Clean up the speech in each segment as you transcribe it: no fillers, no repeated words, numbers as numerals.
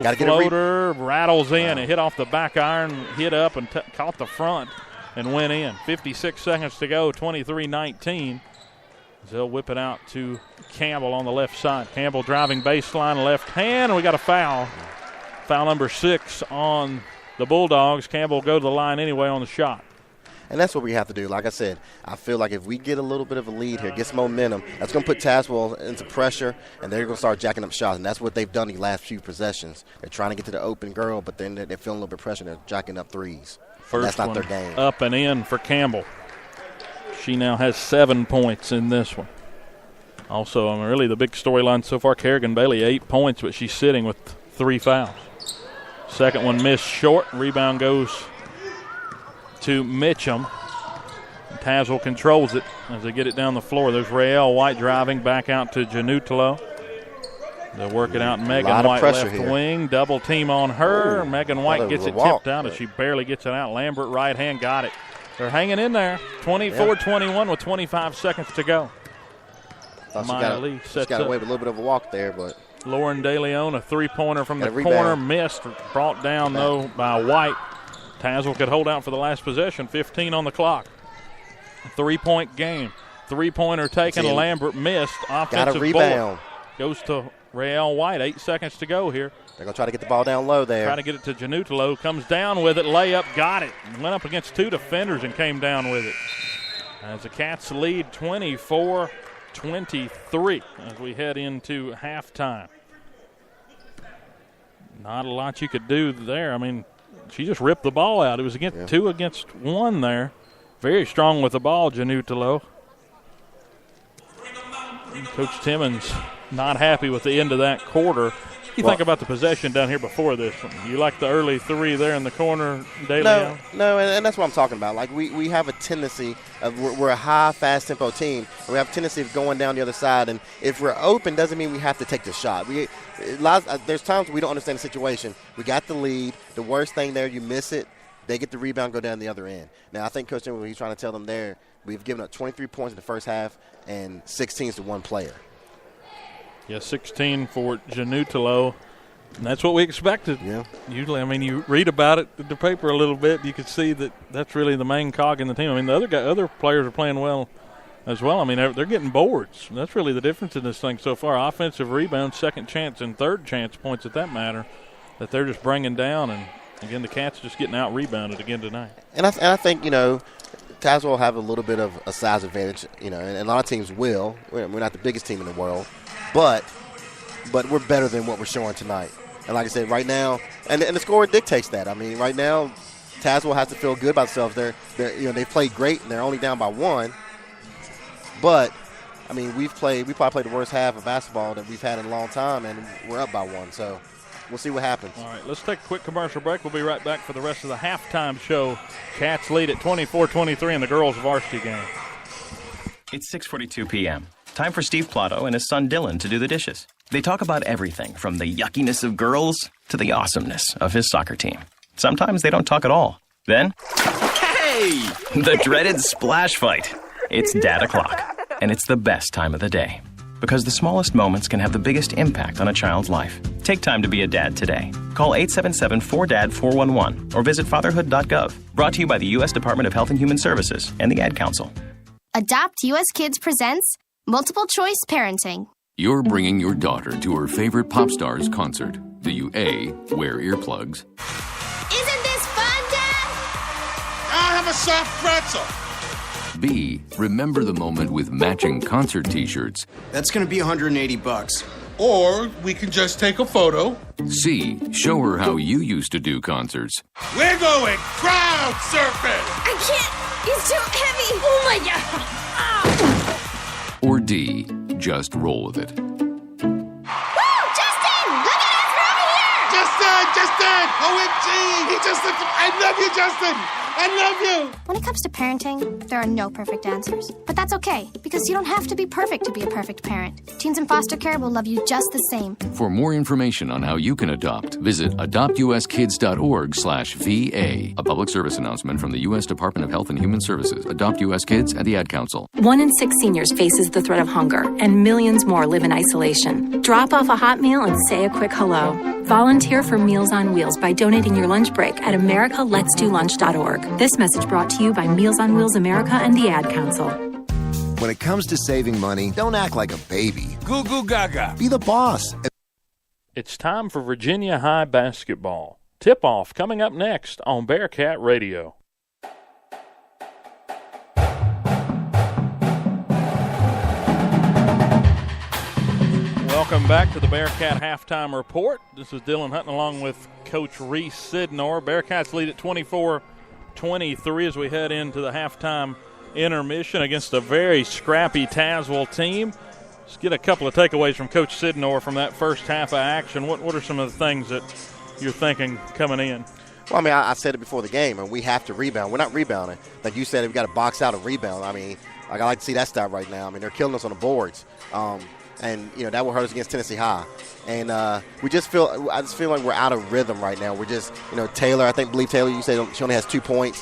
floater rattles in and hit off the back iron, hit up and caught the front and went in. 56 seconds to go, 23-19. They'll whip it out to Campbell on the left side. Campbell driving baseline left hand, and we got a foul. Foul number 6 on the Bulldogs. Campbell will go to the line anyway on the shot. And that's what we have to do. Like I said, I feel like if we get a little bit of a lead here, get some momentum, that's going to put Tazewell into pressure, and they're going to start jacking up shots. And that's what they've done the last few possessions. They're trying to get to the open girl, but then they're feeling a little bit of pressure. They're jacking up threes. First that's not their game. Up and in for Campbell. She now has 7 points in this one. Also, really the big storyline so far, Kerrigan Bailey, 8 points, but she's sitting with 3 fouls. Second one missed short. Rebound goes to Mitchum. Tazewell controls it as they get it down the floor. There's Raelle White driving back out to Janutalo. They'll work it out. Megan White left wing. Double team on her. Ooh, Megan White gets it tipped out as she barely gets it out. Lambert right hand got it. They're hanging in there. 24-21 with 25 seconds to go. Maya Lee sets got away with a little bit of a walk there, but Lauren DeLeon, a three-pointer from the corner, missed. Brought down, though, by White. Tazewell could hold out for the last possession. 15 on the clock. 3-point game. Three-pointer taken. Lambert missed. Offensive board goes to Raelle White. 8 seconds to go here. They're going to try to get the ball down low there. Try to get it to Janutalo. Comes down with it. Layup. Got it. Went up against 2 defenders and came down with it. As the Cats lead 24-23 as we head into halftime. Not a lot you could do there. I mean, she just ripped the ball out. It was 2 against 1 there. Very strong with the ball, Janutalo. Coach Timmons not happy with the end of that quarter. You think about the possession down here before this one. You like the early 3 there in the corner, DeLeon? No, and that's what I'm talking about. Like, we have a tendency of we're a high, fast-tempo team. We have a tendency of going down the other side, and if we're open, doesn't mean we have to take the shot. There's times we don't understand the situation. We got the lead. The worst thing there, you miss it. They get the rebound, go down the other end. Now, I think Coach Timmons, he's trying to tell them there, we've given up 23 points in the first half and 16 to one player. Yeah, 16 for Janutalo. And that's what we expected. Yeah. Usually, I mean, you read about it in the paper a little bit, you could see that that's really the main cog in the team. I mean, the other players are playing well as well. I mean, they're getting boards. That's really the difference in this thing so far. Offensive rebounds, second chance, and third chance points at that matter that they're just bringing down. And, again, the Cats just getting out-rebounded again tonight. And I think, Tazewell will have a little bit of a size advantage, and a lot of teams will. We're not the biggest team in the world. But we're better than what we're showing tonight. And like I said, right now, and the score dictates that. I mean, right now, Tazewell has to feel good about themselves. They've played great, and they're only down by 1. But I mean, we probably played the worst half of basketball that we've had in a long time, and we're up by 1. So we'll see what happens. All right, let's take a quick commercial break. We'll be right back for the rest of the halftime show. Cats lead at 24-23 in the girls' varsity game. It's 6:42 p.m. Time for Steve Plotto and his son Dylan to do the dishes. They talk about everything from the yuckiness of girls to the awesomeness of his soccer team. Sometimes they don't talk at all. Then, hey! The dreaded splash fight. It's Dad O'Clock, and it's the best time of the day. Because the smallest moments can have the biggest impact on a child's life. Take time to be a dad today. Call 877-4DAD-411 or visit fatherhood.gov. Brought to you by the U.S. Department of Health and Human Services and the Ad Council. Adopt US Kids presents Multiple Choice Parenting. You're bringing your daughter to her favorite pop star's concert. Do you A, wear earplugs? Isn't this fun, Dad? I'll have a soft pretzel. B, remember the moment with matching concert t-shirts. That's going to be $180. Or we can just take a photo. C, show her how you used to do concerts. We're going crowd surfing. I can't. It's too heavy. Oh, my God. Ah. Or D, just roll with it. Woo! Justin! Look at us! We're over here! Justin! OMG! I love you, Justin! I love you! When it comes to parenting, there are no perfect answers. But that's okay, because you don't have to be perfect to be a perfect parent. Teens in foster care will love you just the same. For more information on how you can adopt, visit adoptuskids.org/VA. A public service announcement from the U.S. Department of Health and Human Services, Adopt U.S. Kids, and the Ad Council. 1 in 6 seniors faces the threat of hunger, and millions more live in isolation. Drop off a hot meal and say a quick hello. Volunteer for Meals on Wheels by donating your lunch break at americaletsdolunch.org. This message brought to you by Meals on Wheels America and the Ad Council. When it comes to saving money, don't act like a baby. Goo goo gaga. Be the boss. It's time for Virginia High basketball. Tip-off coming up next on Bearcat Radio. Welcome back to the Bearcat Halftime Report. This is Dylan Hutton along with Coach Reese Sidnor. Bearcats lead at 24-23 as we head into the halftime intermission against a very scrappy Tazewell team. Let's get a couple of takeaways from Coach Sidnor from that first half of action. What are some of the things that you're thinking coming in? Well, I mean, I said it before the game, and we have to rebound. We're not rebounding. Like you said, we've got to box out and rebound. I mean, I like to see that stat right now. I mean, they're killing us on the boards. And, you know, that will hurt us against Tennessee High. And I just feel like we're out of rhythm right now. We're just, you know, Taylor, believe Taylor, you said she only has 2 points.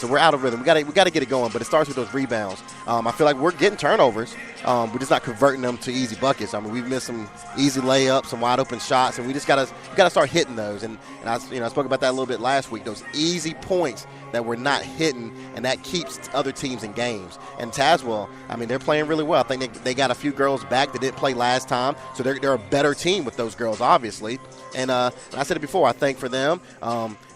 So we're out of rhythm. We got to get it going, but it starts with those rebounds. I feel like we're getting turnovers. We're just not converting them to easy buckets. I mean, we've missed some easy layups, some wide open shots, and we just got to start hitting those. And I spoke about that a little bit last week. Those easy points that we're not hitting, and that keeps other teams in games. And Tazewell, I mean, they're playing really well. I think they got a few girls back that didn't play last time, so they're a better team with those girls, obviously. And I said it before. I think for them,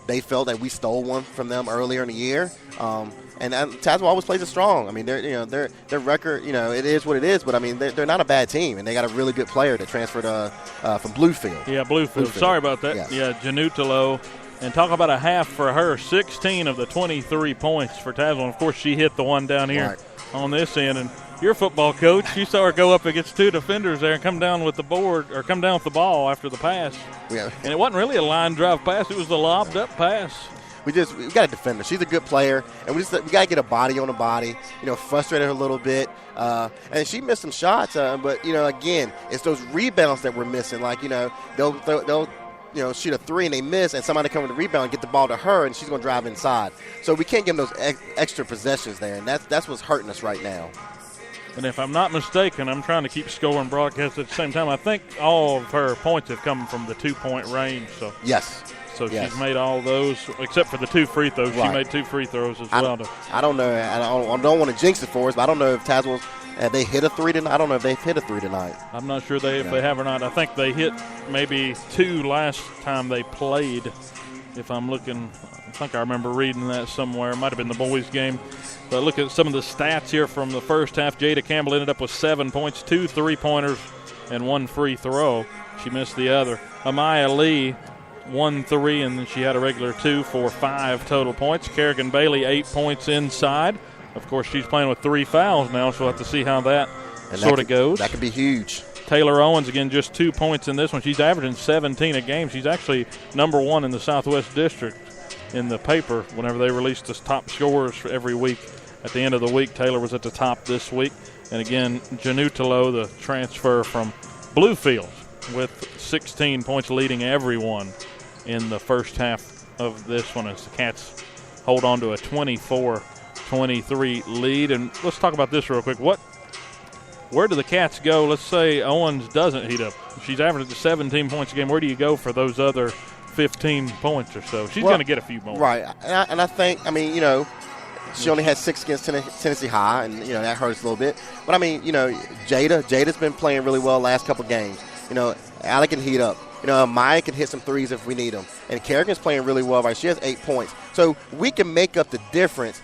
they felt that we stole one from them earlier in the year. And Tazewell always plays it strong. I mean, their record, it is what it is. But I mean, they're not a bad team, and they got a really good player that transferred from Bluefield. Yeah, Bluefield. Sorry about that. Yes. Yeah, Janutalo. And talk about a half for her. 16 of the 23 points for Tazewell. And of course, she hit the one down here on this end. And your football coach, you saw her go up against 2 defenders there and come down with the ball after the pass. Yeah. And it wasn't really a line drive pass. It was the lobbed up pass. We got to defend her. She's a good player, and we got to get a body on a body. Frustrate her a little bit. And she missed some shots, but again, it's those rebounds that we're missing. Like they'll shoot a 3 and they miss, and somebody come with a rebound and get the ball to her, and she's going to drive inside. So we can't give them those extra possessions there, and that's what's hurting us right now. And if I'm not mistaken, I'm trying to keep score and broadcast at the same time. I think all of her points have come from the 2-point range. So yes. So she's made all those, except for the 2 free throws. Right. She made 2 free throws as well. I don't know. I don't want to jinx it for us, but I don't know if Tazewell's have they hit a 3 tonight. I don't know if they've hit a 3 tonight. I'm not sure if they have or not. I think they hit maybe 2 last time they played. If I'm looking, I think I remember reading that somewhere. It might have been the boys' game. But look at some of the stats here from the first half. Jada Campbell ended up with 7 points, 2 3-pointers, and 1 free throw. She missed the other. Amaya Lee, 1 3, and then she had a regular 2 for 5 total points. Kerrigan Bailey, 8 points inside. Of course, she's playing with 3 fouls now, so we'll have to see how that sort of goes. That could be huge. Taylor Owens, again, just 2 points in this one. She's averaging 17 a game. She's actually number 1 in the Southwest District in the paper whenever they release the top scorers for every week. At the end of the week, Taylor was at the top this week. And again, Janutalo, the transfer from Bluefield, with 16 points, leading everyone in the first half of this one as the Cats hold on to a 24-23 lead. And let's talk about this real quick. Where do the Cats go? Let's say Owens doesn't heat up. She's averaging 17 points a game. Where do you go for those other 15 points or so? She's going to get a few more. Right. And I think, she only had 6 against Tennessee High, and, that hurts a little bit. But, Jada's been playing really well last couple games. Allie can heat up. Maya can hit some threes if we need them. And Kerrigan's playing really well, right? She has 8 points. So we can make up the difference.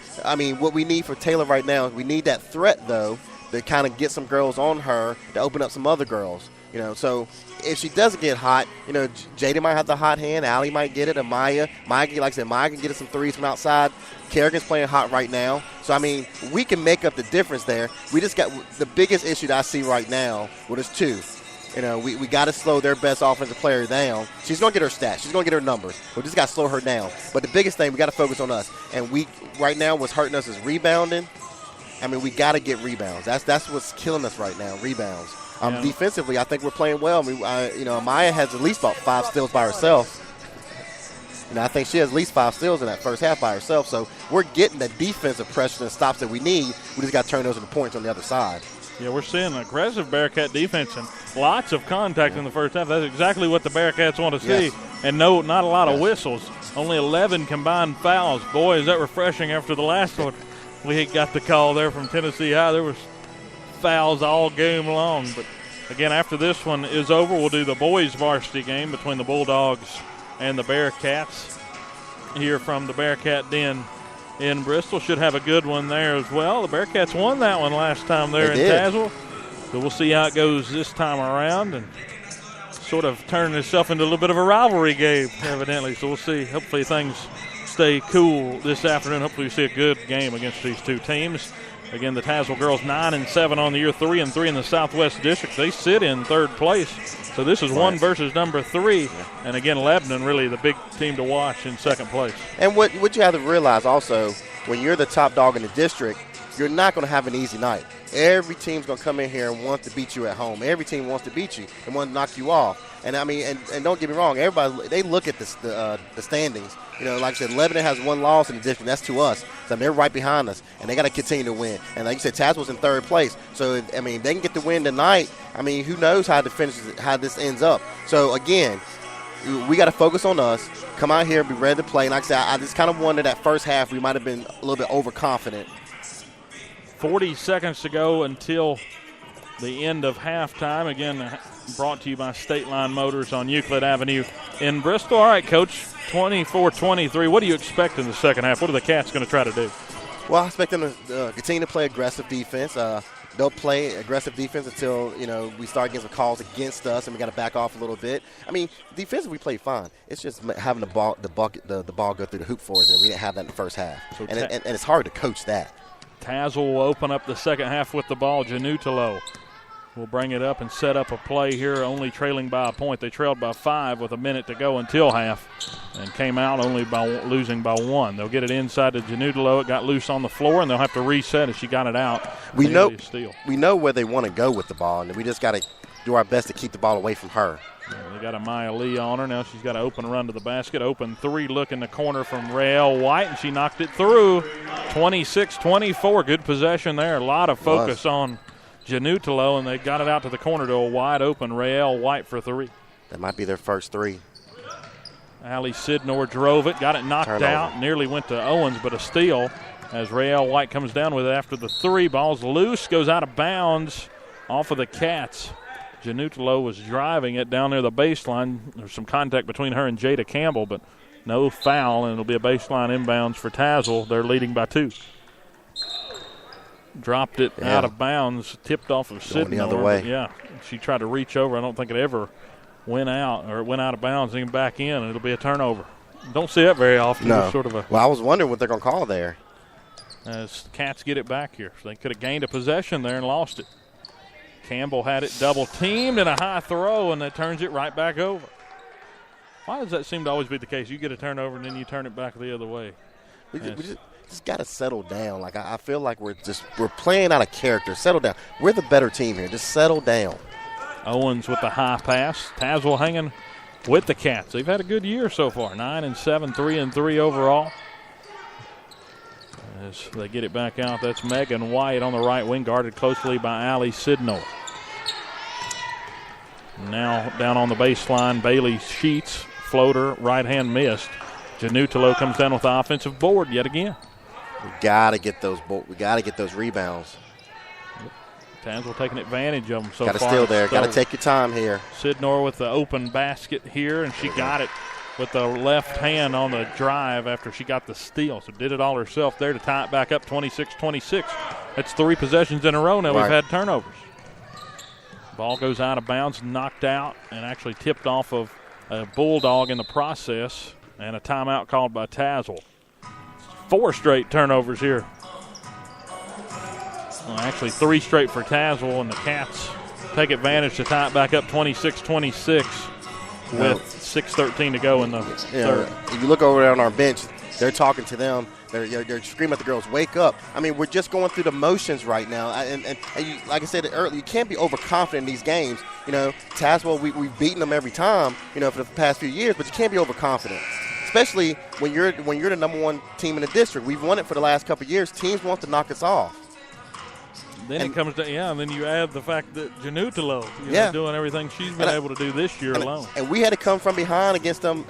What we need for Taylor right now, we need that threat, though, to kind of get some girls on her to open up some other girls. So if she doesn't get hot, Jada might have the hot hand. Allie might get it. And Maya can get us some threes from outside. Kerrigan's playing hot right now. So, we can make up the difference there. We just got the biggest issue that I see right now, there's 2. We got to slow their best offensive player down. She's going to get her stats. She's going to get her numbers. We just got to slow her down. But the biggest thing, we got to focus on us. And right now what's hurting us is rebounding. We got to get rebounds. That's what's killing us right now, rebounds. Defensively, I think we're playing well. Maya has at least about 5 steals by herself. I think she has at least 5 steals in that first half by herself. So we're getting the defensive pressure and stops that we need. We just got to turn those into points on the other side. Yeah, we're seeing aggressive Bearcat defense and lots of contact in the first half. That's exactly what the Bearcats want to see. Yes. And no, not a lot of whistles. Only 11 combined fouls. Boy, is that refreshing after the last one. We got the call there from Tennessee High. There was fouls all game long. But, again, after this one is over, we'll do the boys' varsity game between the Bulldogs and the Bearcats here from the Bearcat Den in Bristol. Should have a good one there as well. The Bearcats won that one last time there in Tazewell. So we'll see how it goes this time around, and sort of turning itself into a little bit of a rivalry game, evidently. So we'll see. Hopefully things stay cool this afternoon. Hopefully we see a good game against these two teams. Again, the Tazewell girls 9-7 on the year, 3-3 in the Southwest District. They sit in third place. So this is 1 versus number 3. And again, Lebanon really the big team to watch in second place. And what you have to realize also, when you're the top dog in the district, you're not going to have an easy night. Every team's going to come in here and want to beat you at home. Every team wants to beat you and want to knock you off. And I mean, and don't get me wrong, everybody, they look at the standings. You know, like I said, Lebanon has 1 loss in the district. That's to us. So they're right behind us, and they got to continue to win. And like you said, Tazewell's in third place. So I mean, they can get the win tonight. I mean, who knows how this ends up. So again, we got to focus on us. Come out here, be ready to play. And like I said, I just kind of wonder that first half we might have been a little bit overconfident. 40 seconds to go until the end of halftime. Again, brought to you by State Line Motors on Euclid Avenue in Bristol. All right, Coach, 24-23. What do you expect in the second half? What are the Cats going to try to do? Well, I expect them to continue to play aggressive defense. They'll play aggressive defense until, we start getting some calls against us and we got to back off a little bit. I mean, defensively we play fine. It's just having the ball go through the hoop for us, and we didn't have that in the first half. So and it's hard to coach that. Tazewell will open up the second half with the ball. Janutalo will bring it up and set up a play here, only trailing by a point. They trailed by 5 with a minute to go until half and came out only by losing by 1. They'll get it inside to Janutalo. It got loose on the floor, and they'll have to reset as she got it out. We know where they want to go with the ball, and we just got to do our best to keep the ball away from her. They got a Maya Lee on her. Now she's got an open run to the basket. Open 3 look in the corner from Rael White, and she knocked it through. 26-24. Good possession there. A lot of focus on Janutalo, and they got it out to the corner to a wide open Rael White for 3. That might be their first 3. Allie Sidnor drove it, got it knocked out, nearly went to Owens, but a steal as Rael White comes down with it after the 3. Ball's loose, goes out of bounds off of the Cats. Janutalo was driving it down near the baseline. There's some contact between her and Jada Campbell, but no foul, and it'll be a baseline inbounds for Tazewell. They're leading by 2. Dropped it out of bounds, tipped off of Sidnor. The other way. Yeah, she tried to reach over. I don't think it ever went out, or it went out of bounds and back in, and it'll be a turnover. Don't see that very often. No. Well, I was wondering what they're going to call there. As Cats get it back here. So they could have gained a possession there and lost it. Campbell had it double-teamed and a high throw, and that turns it right back over. Why does that seem to always be the case? You get a turnover, and then you turn it back the other way. We just got to settle down. Like I feel like we're playing out of character. Settle down. We're the better team here. Just settle down. Owens with the high pass. Tazewell hanging with the Cats. They've had a good year so far. 9-7, 3-3 overall. As they get it back out, that's Megan White on the right wing, guarded closely by Allie Sidnor. Now down on the baseline, Bailey Sheets, floater, right hand missed. Janutalo comes down with the offensive board yet again. We gotta get those rebounds. Tazewell taking advantage of them so far. Got to steal there. Got to take your time here. Sidnor with the open basket here, and she got it with the left hand on the drive after she got the steal. So did it all herself there to tie it back up 26-26. That's 3 possessions in a row now. We've had turnovers. Ball goes out of bounds, knocked out, and actually tipped off of a Bulldog in the process, and a timeout called by Tazewell. 4 straight turnovers here. Well, actually 3 straight for Tazewell, and the Cats take advantage to tie it back up 26-26 with 6:13 to go in the third. If you look over there on our bench, they're talking to them. They're screaming at the girls, wake up. I mean, we're just going through the motions right now. And you, like I said earlier, you can't be overconfident in these games. Tazewell, we've beaten them every time, for the past few years, but you can't be overconfident. Especially when you're the number 1 team in the district. We've won it for the last couple of years. Teams want to knock us off. Then it comes to, and then you add the fact that Janutalo, doing everything she's been able to do this year alone. And we had to come from behind against them